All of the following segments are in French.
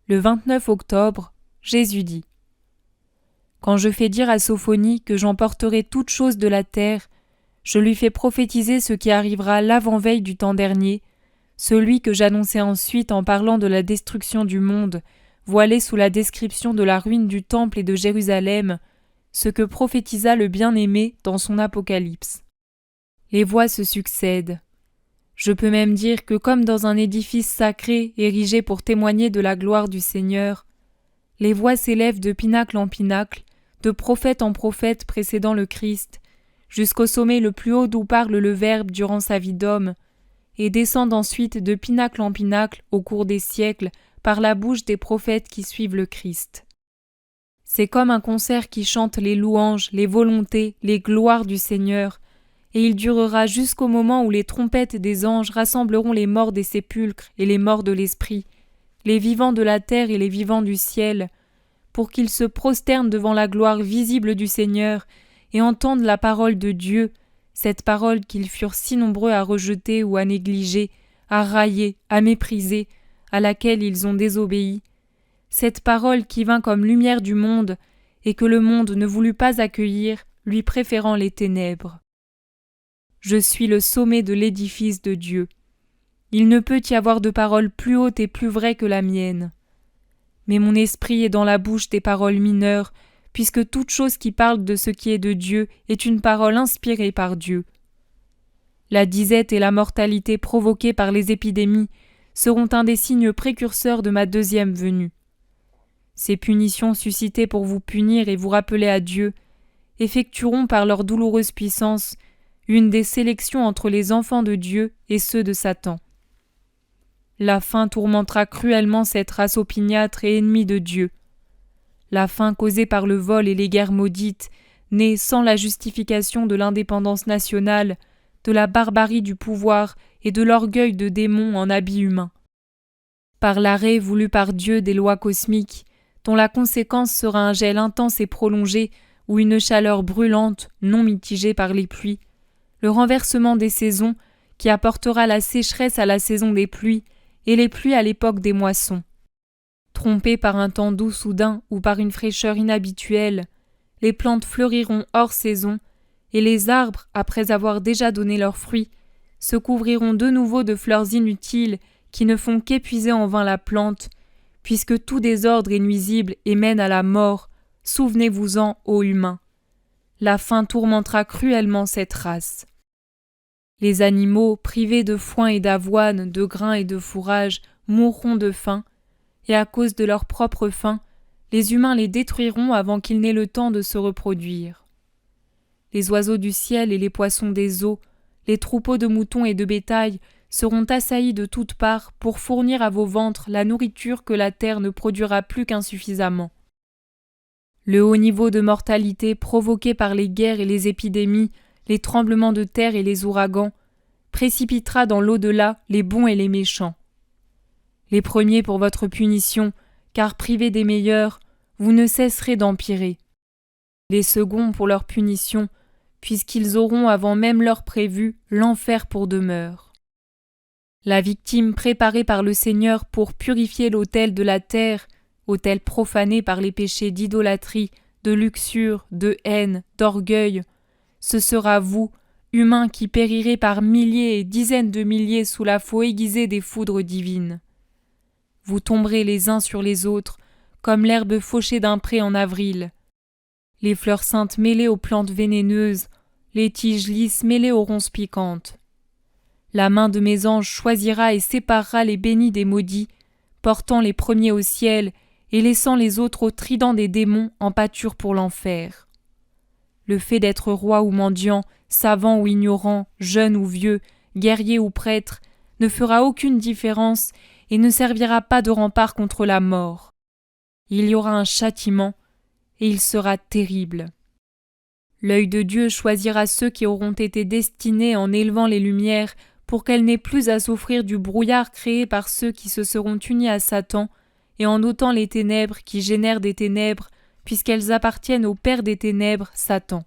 Le 29 octobre, Jésus dit : Quand je fais dire à Sophonie que j'emporterai toutes choses de la terre, je lui fais prophétiser ce qui arrivera l'avant-veille du temps dernier, celui que j'annonçai ensuite en parlant de la destruction du monde, voilé sous la description de la ruine du temple et de Jérusalem, ce que prophétisa le bien-aimé dans son Apocalypse. Les voix se succèdent. Je peux même dire que comme dans un édifice sacré érigé pour témoigner de la gloire du Seigneur, les voix s'élèvent de pinacle en pinacle, de prophète en prophète précédant le Christ, jusqu'au sommet le plus haut d'où parle le Verbe durant sa vie d'homme, et descendent ensuite de pinacle en pinacle au cours des siècles par la bouche des prophètes qui suivent le Christ. C'est comme un concert qui chante les louanges, les volontés, les gloires du Seigneur, et il durera jusqu'au moment où les trompettes des anges rassembleront les morts des sépulcres et les morts de l'esprit, les vivants de la terre et les vivants du ciel, pour qu'ils se prosternent devant la gloire visible du Seigneur et entendent la parole de Dieu, cette parole qu'ils furent si nombreux à rejeter ou à négliger, à railler, à mépriser, à laquelle ils ont désobéi, cette parole qui vint comme lumière du monde et que le monde ne voulut pas accueillir, lui préférant les ténèbres. Je suis le sommet de l'édifice de Dieu. Il ne peut y avoir de parole plus haute et plus vraie que la mienne. Mais mon esprit est dans la bouche des paroles mineures, puisque toute chose qui parle de ce qui est de Dieu est une parole inspirée par Dieu. La disette et la mortalité provoquées par les épidémies seront un des signes précurseurs de ma deuxième venue. Ces punitions suscitées pour vous punir et vous rappeler à Dieu effectueront par leur douloureuse puissance une des sélections entre les enfants de Dieu et ceux de Satan. La faim tourmentera cruellement cette race opiniâtre et ennemie de Dieu. La faim causée par le vol et les guerres maudites, née sans la justification de l'indépendance nationale, de la barbarie du pouvoir et de l'orgueil de démons en habits humains. Par l'arrêt voulu par Dieu des lois cosmiques, dont la conséquence sera un gel intense et prolongé ou une chaleur brûlante, non mitigée par les pluies, le renversement des saisons qui apportera la sécheresse à la saison des pluies et les pluies à l'époque des moissons. Trompées par un temps doux soudain ou par une fraîcheur inhabituelle, les plantes fleuriront hors saison et les arbres, après avoir déjà donné leurs fruits, se couvriront de nouveau de fleurs inutiles qui ne font qu'épuiser en vain la plante, puisque tout désordre est nuisible et mène à la mort, souvenez-vous-en, ô humains. La faim tourmentera cruellement cette race. Les animaux, privés de foin et d'avoine, de grains et de fourrage, mourront de faim, et à cause de leur propre faim, les humains les détruiront avant qu'ils n'aient le temps de se reproduire. Les oiseaux du ciel et les poissons des eaux, les troupeaux de moutons et de bétail seront assaillis de toutes parts pour fournir à vos ventres la nourriture que la terre ne produira plus qu'insuffisamment. Le haut niveau de mortalité provoqué par les guerres et les épidémies, les tremblements de terre et les ouragans, précipitera dans l'au-delà les bons et les méchants. Les premiers pour votre punition, car privés des meilleurs, vous ne cesserez d'empirer. Les seconds pour leur punition, puisqu'ils auront avant même l'heure prévue l'enfer pour demeure. La victime préparée par le Seigneur pour purifier l'autel de la terre, autel profané par les péchés d'idolâtrie, de luxure, de haine, d'orgueil, ce sera vous, humains qui périrez par milliers et dizaines de milliers sous la faux aiguisée des foudres divines. Vous tomberez les uns sur les autres, comme l'herbe fauchée d'un pré en avril. Les fleurs saintes mêlées aux plantes vénéneuses, les tiges lisses mêlées aux ronces piquantes. La main de mes anges choisira et séparera les bénis des maudits, portant les premiers au ciel et laissant les autres au trident des démons en pâture pour l'enfer. Le fait d'être roi ou mendiant, savant ou ignorant, jeune ou vieux, guerrier ou prêtre, ne fera aucune différence et ne servira pas de rempart contre la mort. Il y aura un châtiment, et il sera terrible. L'œil de Dieu choisira ceux qui auront été destinés en élevant les lumières pour qu'elles n'aient plus à souffrir du brouillard créé par ceux qui se seront unis à Satan et en ôtant les ténèbres qui génèrent des ténèbres puisqu'elles appartiennent au père des ténèbres, Satan.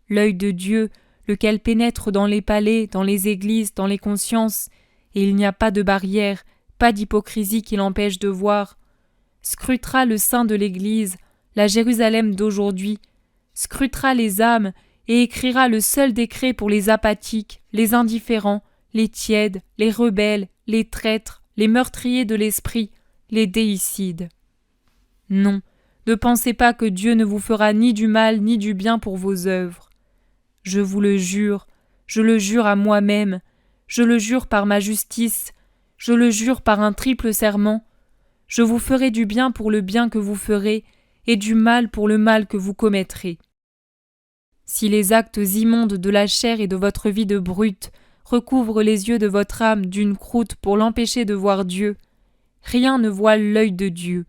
L'œil de Dieu, lequel pénètre dans les palais, dans les églises, dans les consciences, et il n'y a pas de barrière, pas d'hypocrisie qui l'empêche de voir, scrutera le sein de l'Église, la Jérusalem d'aujourd'hui, scrutera les âmes et écrira le seul décret pour les apathiques, les indifférents, les tièdes, les rebelles, les traîtres, les meurtriers de l'esprit, les déicides. Non, ne pensez pas que Dieu ne vous fera ni du mal ni du bien pour vos œuvres. Je vous le jure à moi-même, je le jure par ma justice, je le jure par un triple serment, je vous ferai du bien pour le bien que vous ferez, et du mal pour le mal que vous commettrez. Si les actes immondes de la chair et de votre vie de brute recouvrent les yeux de votre âme d'une croûte pour l'empêcher de voir Dieu, rien ne voile l'œil de Dieu.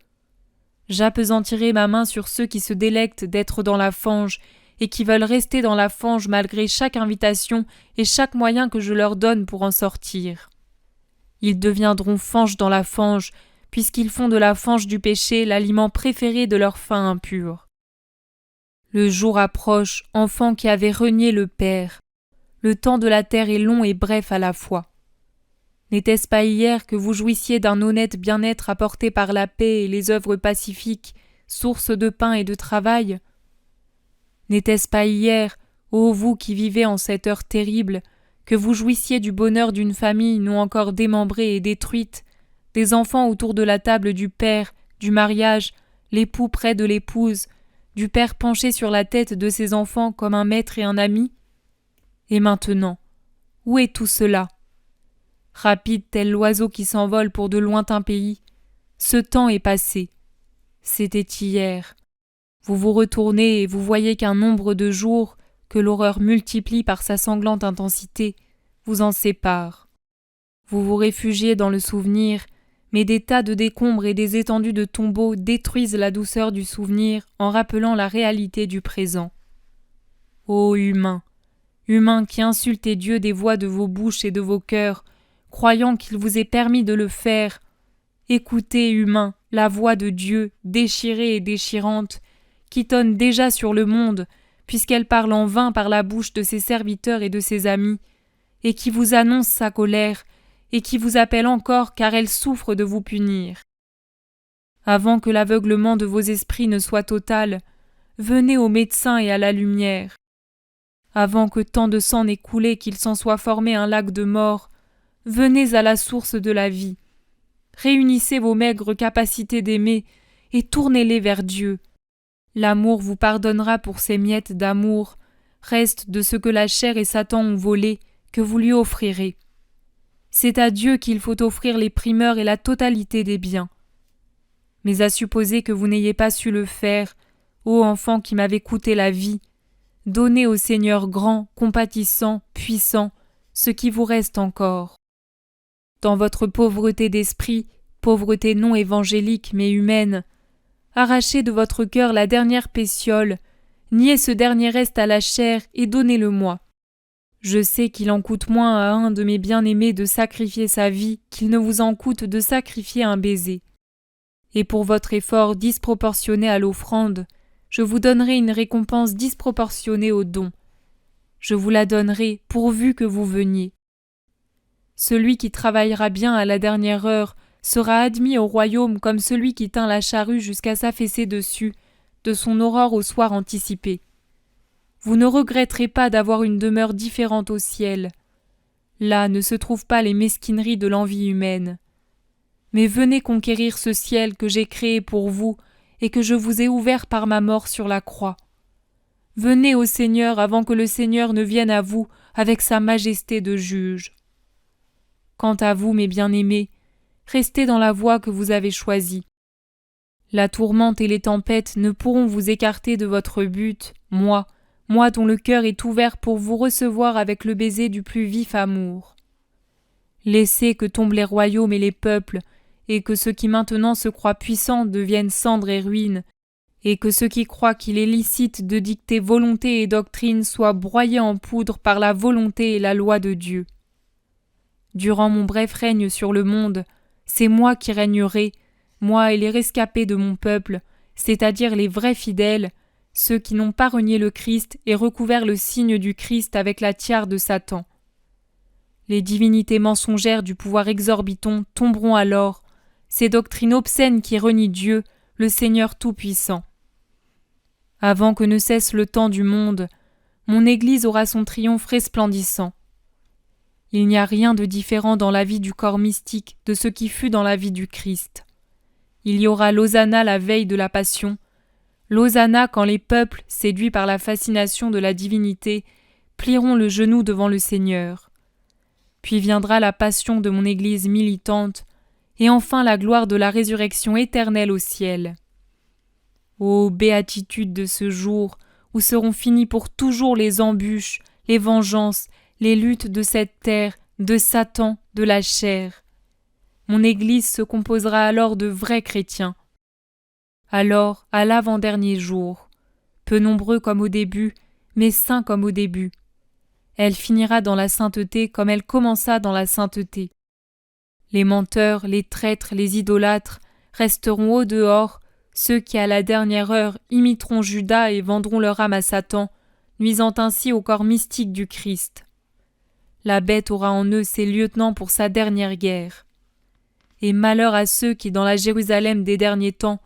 J'appesantirai ma main sur ceux qui se délectent d'être dans la fange et qui veulent rester dans la fange malgré chaque invitation et chaque moyen que je leur donne pour en sortir. Ils deviendront fange dans la fange, puisqu'ils font de la fange du péché l'aliment préféré de leur faim impure. Le jour approche, enfants qui avaient renié le Père. Le temps de la terre est long et bref à la fois. N'était-ce pas hier que vous jouissiez d'un honnête bien-être apporté par la paix et les œuvres pacifiques, source de pain et de travail? N'était-ce pas hier, ô vous qui vivez en cette heure terrible, que vous jouissiez du bonheur d'une famille non encore démembrée et détruite, des enfants autour de la table du Père, du mariage, l'époux près de l'épouse, du Père penché sur la tête de ses enfants comme un maître et un ami? Et maintenant, où est tout cela? Rapide tel l'oiseau qui s'envole pour de lointains pays, ce temps est passé. C'était hier. Vous vous retournez et vous voyez qu'un nombre de jours, que l'horreur multiplie par sa sanglante intensité, vous en sépare. Vous vous réfugiez dans le souvenir, mais des tas de décombres et des étendues de tombeaux détruisent la douceur du souvenir en rappelant la réalité du présent. Ô humains, humains qui insultez Dieu des voix de vos bouches et de vos cœurs, croyant qu'il vous est permis de le faire, écoutez, humains, la voix de Dieu, déchirée et déchirante, qui tonne déjà sur le monde, puisqu'elle parle en vain par la bouche de ses serviteurs et de ses amis, et qui vous annonce sa colère, et qui vous appelle encore car elle souffre de vous punir. Avant que l'aveuglement de vos esprits ne soit total, venez au médecin et à la lumière. Avant que tant de sang n'ait coulé qu'il s'en soit formé un lac de mort, venez à la source de la vie. Réunissez vos maigres capacités d'aimer et tournez-les vers Dieu. L'amour vous pardonnera pour ces miettes d'amour, reste de ce que la chair et Satan ont volé, que vous lui offrirez. C'est à Dieu qu'il faut offrir les primeurs et la totalité des biens. Mais à supposer que vous n'ayez pas su le faire, ô enfants qui m'avez coûté la vie, donnez au Seigneur grand, compatissant, puissant, ce qui vous reste encore. Dans votre pauvreté d'esprit, pauvreté non évangélique mais humaine, arrachez de votre cœur la dernière pétiole, niez ce dernier reste à la chair et donnez-le-moi. Je sais qu'il en coûte moins à un de mes bien-aimés de sacrifier sa vie qu'il ne vous en coûte de sacrifier un baiser. Et pour votre effort disproportionné à l'offrande, je vous donnerai une récompense disproportionnée au don. Je vous la donnerai pourvu que vous veniez. Celui qui travaillera bien à la dernière heure sera admis au royaume comme celui qui tint la charrue jusqu'à s'affaisser dessus, de son aurore au soir anticipé. Vous ne regretterez pas d'avoir une demeure différente au ciel. Là ne se trouvent pas les mesquineries de l'envie humaine. Mais venez conquérir ce ciel que j'ai créé pour vous et que je vous ai ouvert par ma mort sur la croix. Venez au Seigneur avant que le Seigneur ne vienne à vous avec sa majesté de juge. Quant à vous, mes bien-aimés, restez dans la voie que vous avez choisie. La tourmente et les tempêtes ne pourront vous écarter de votre but, moi dont le cœur est ouvert pour vous recevoir avec le baiser du plus vif amour. Laissez que tombent les royaumes et les peuples, et que ceux qui maintenant se croient puissants deviennent cendres et ruines, et que ceux qui croient qu'il est licite de dicter volonté et doctrine soient broyés en poudre par la volonté et la loi de Dieu. Durant mon bref règne sur le monde, c'est moi qui régnerai, moi et les rescapés de mon peuple, c'est-à-dire les vrais fidèles, ceux qui n'ont pas renié le Christ et recouvert le signe du Christ avec la tiare de Satan. Les divinités mensongères du pouvoir exorbitant tomberont alors, ces doctrines obscènes qui renient Dieu, le Seigneur Tout-Puissant. Avant que ne cesse le temps du monde, mon Église aura son triomphe resplendissant. Il n'y a rien de différent dans la vie du corps mystique de ce qui fut dans la vie du Christ. Il y aura l'Hosanna la veille de la Passion, l'Hosanna quand les peuples, séduits par la fascination de la divinité, plieront le genou devant le Seigneur. Puis viendra la Passion de mon Église militante, et enfin la gloire de la résurrection éternelle au ciel. Ô béatitude de ce jour, où seront finies pour toujours les embûches, les vengeances, les luttes de cette terre, de Satan, de la chair. Mon Église se composera alors de vrais chrétiens. Alors, à l'avant-dernier jour, peu nombreux comme au début, mais saints comme au début, elle finira dans la sainteté comme elle commença dans la sainteté. Les menteurs, les traîtres, les idolâtres resteront au dehors, ceux qui à la dernière heure imiteront Judas et vendront leur âme à Satan, nuisant ainsi au corps mystique du Christ. La bête aura en eux ses lieutenants pour sa dernière guerre. Et malheur à ceux qui, dans la Jérusalem des derniers temps,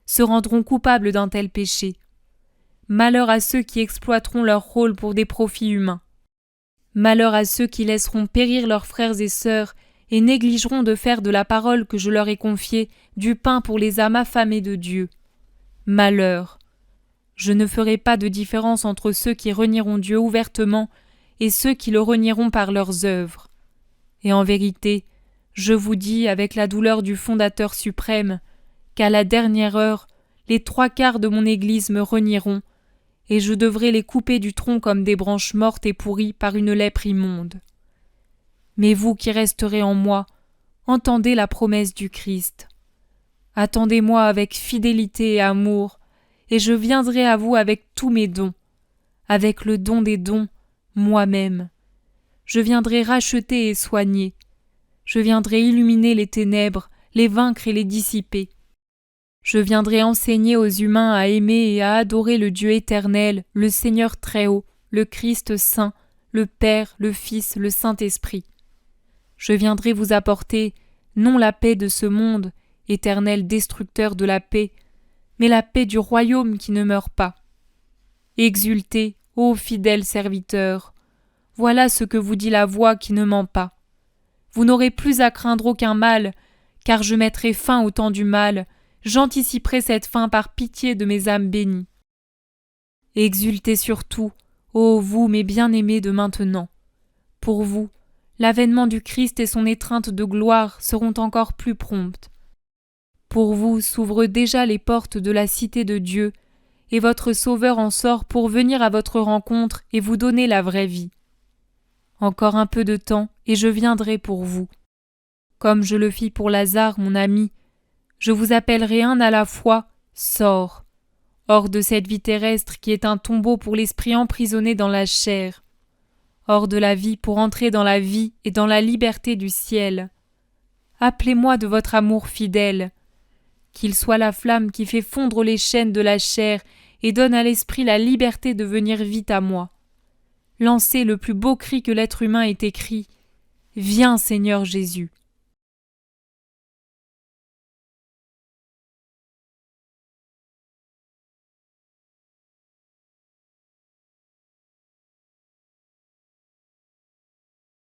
se rendront coupables d'un tel péché. Malheur à ceux qui exploiteront leur rôle pour des profits humains. Malheur à ceux qui laisseront périr leurs frères et sœurs et négligeront de faire de la parole que je leur ai confiée du pain pour les âmes affamées de Dieu. Malheur! Je ne ferai pas de différence entre ceux qui renieront Dieu ouvertement et ceux qui le renieront par leurs œuvres. Et en vérité, je vous dis avec la douleur du Fondateur suprême, qu'à la dernière heure, les 3/4 de mon Église me renieront, et je devrai les couper du tronc comme des branches mortes et pourries par une lèpre immonde. Mais vous qui resterez en moi, entendez la promesse du Christ. Attendez-moi avec fidélité et amour, et je viendrai à vous avec tous mes dons, avec le don des dons, moi-même. Je viendrai racheter et soigner. Je viendrai illuminer les ténèbres, les vaincre et les dissiper. Je viendrai enseigner aux humains à aimer et à adorer le Dieu éternel, le Seigneur Très-Haut, le Christ Saint, le Père, le Fils, le Saint-Esprit. Je viendrai vous apporter, non la paix de ce monde, éternel destructeur de la paix, mais la paix du royaume qui ne meurt pas. Exultez, ô fidèles serviteurs, voilà ce que vous dit la voix qui ne ment pas. Vous n'aurez plus à craindre aucun mal, car je mettrai fin au temps du mal, j'anticiperai cette fin par pitié de mes âmes bénies. Exultez surtout, ô vous mes bien-aimés de maintenant. Pour vous, l'avènement du Christ et son étreinte de gloire seront encore plus promptes. Pour vous s'ouvrent déjà les portes de la cité de Dieu, et votre Sauveur en sort pour venir à votre rencontre et vous donner la vraie vie. Encore un peu de temps, et je viendrai pour vous. Comme je le fis pour Lazare, mon ami, je vous appellerai un à la fois, sors, hors de cette vie terrestre qui est un tombeau pour l'esprit emprisonné dans la chair, hors de la vie pour entrer dans la vie et dans la liberté du ciel. Appelez-moi de votre amour fidèle, qu'il soit la flamme qui fait fondre les chaînes de la chair et donne à l'esprit la liberté de venir vite à moi. Lancez le plus beau cri que l'être humain ait écrit. Viens, Seigneur Jésus.